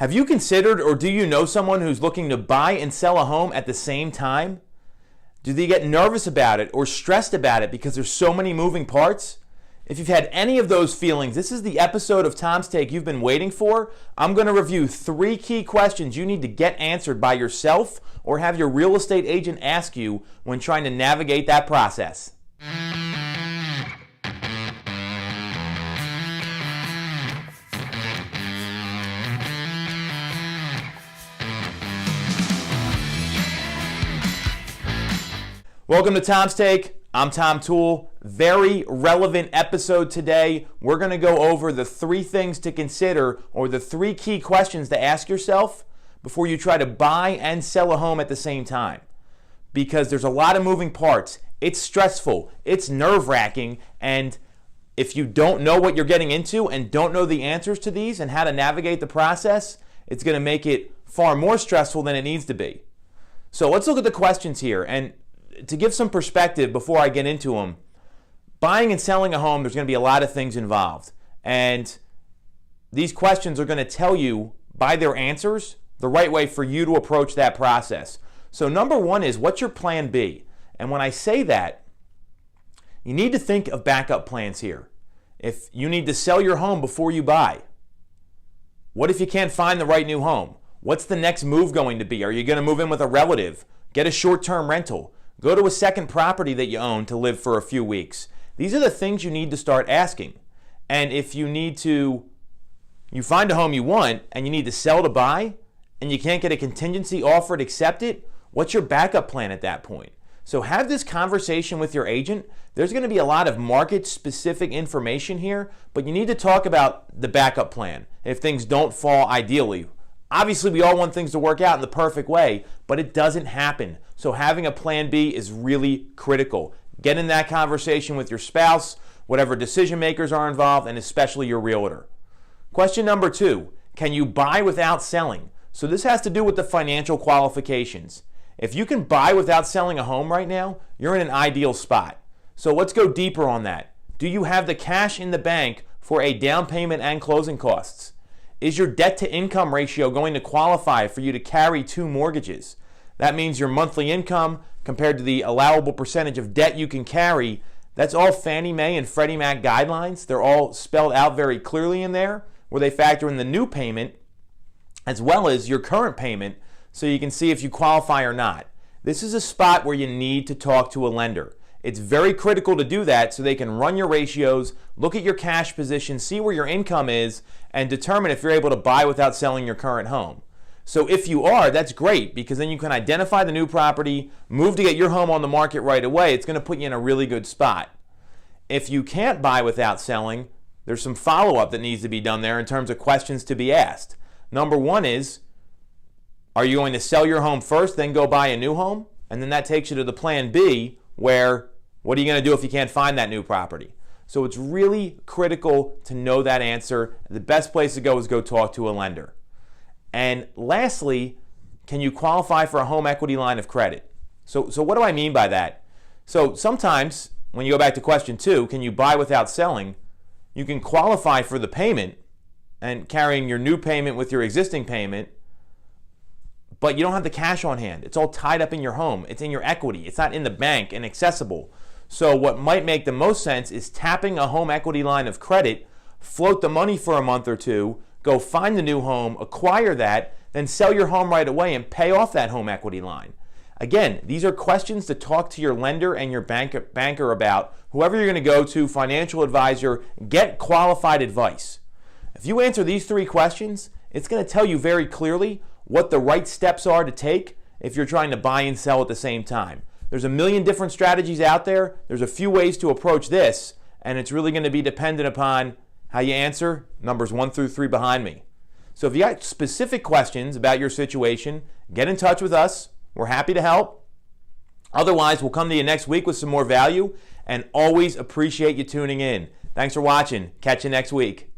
Have you considered or do you know someone who's looking to buy and sell a home at the same time? Do they get nervous about it or stressed about it because there's so many moving parts? If you've had any of those feelings, this is the episode of Tom's Take you've been waiting for. I'm going to review 3 key questions you need to get answered by yourself or have your real estate agent ask you when trying to navigate that process. Welcome to Tom's Take. I'm Tom Toole. Very relevant episode today. We're going to go over the 3 things to consider or the 3 key questions to ask yourself before you try to buy and sell a home at the same time. Because there's a lot of moving parts. It's stressful. It's nerve-wracking. And if you don't know what you're getting into and don't know the answers to these and how to navigate the process, it's going to make it far more stressful than it needs to be. So let's look at the questions here. And to give some perspective before I get into them, buying and selling a home, there's going to be a lot of things involved. And these questions are going to tell you by their answers the right way for you to approach that process. So number 1 is, what's your plan B? And when I say that, you need to think of backup plans here. If you need to sell your home before you buy, what if you can't find the right new home? What's the next move going to be? Are you going to move in with a relative? Get a short-term rental? Go to a second property that you own to live for a few weeks? These are the things you need to start asking. And if you find a home you want and you need to sell to buy and you can't get a contingency offered accepted, what's your backup plan at that point? So have this conversation with your agent. There's going to be a lot of market-specific information here, but you need to talk about the backup plan if things don't fall ideally. Obviously, we all want things to work out in the perfect way, but it doesn't happen. So having a plan B is really critical. Get in that conversation with your spouse, whatever decision makers are involved, and especially your realtor. Question number 2, can you buy without selling? So this has to do with the financial qualifications. If you can buy without selling a home right now, you're in an ideal spot. So let's go deeper on that. Do you have the cash in the bank for a down payment and closing costs? Is your debt-to-income ratio going to qualify for you to carry 2 mortgages? That means your monthly income compared to the allowable percentage of debt you can carry. That's all Fannie Mae and Freddie Mac guidelines. They're all spelled out very clearly in there, where they factor in the new payment as well as your current payment so you can see if you qualify or not. This is a spot where you need to talk to a lender. It's very critical to do that so they can run your ratios, look at your cash position, see where your income is, and determine if you're able to buy without selling your current home. So if you are, that's great, because then you can identify the new property, move to get your home on the market right away. It's going to put you in a really good spot. If you can't buy without selling, there's some follow-up that needs to be done there in terms of questions to be asked. Number 1 is, are you going to sell your home first, then go buy a new home? And then that takes you to the plan B, where what are you going to do if you can't find that new property? So it's really critical to know that answer. The best place to go is go talk to a lender. And lastly, can you qualify for a home equity line of credit? So what do I mean by that? So sometimes, when you go back to question 2, can you buy without selling? You can qualify for the payment and carrying your new payment with your existing payment, but you don't have the cash on hand. It's all tied up in your home. It's in your equity. It's not in the bank and accessible. So what might make the most sense is tapping a home equity line of credit, float the money for a month or 2, go find the new home, acquire that, then sell your home right away and pay off that home equity line. Again, these are questions to talk to your lender and your banker about. Whoever you're going to go to, financial advisor, get qualified advice. If you answer these 3 questions, it's going to tell you very clearly what the right steps are to take if you're trying to buy and sell at the same time. There's a million different strategies out there. There's a few ways to approach this, and it's really going to be dependent upon how you answer numbers 1 through 3 behind me. So if you got specific questions about your situation, get in touch with us. We're happy to help. Otherwise, we'll come to you next week with some more value, and always appreciate you tuning in. Thanks for watching. Catch you next week.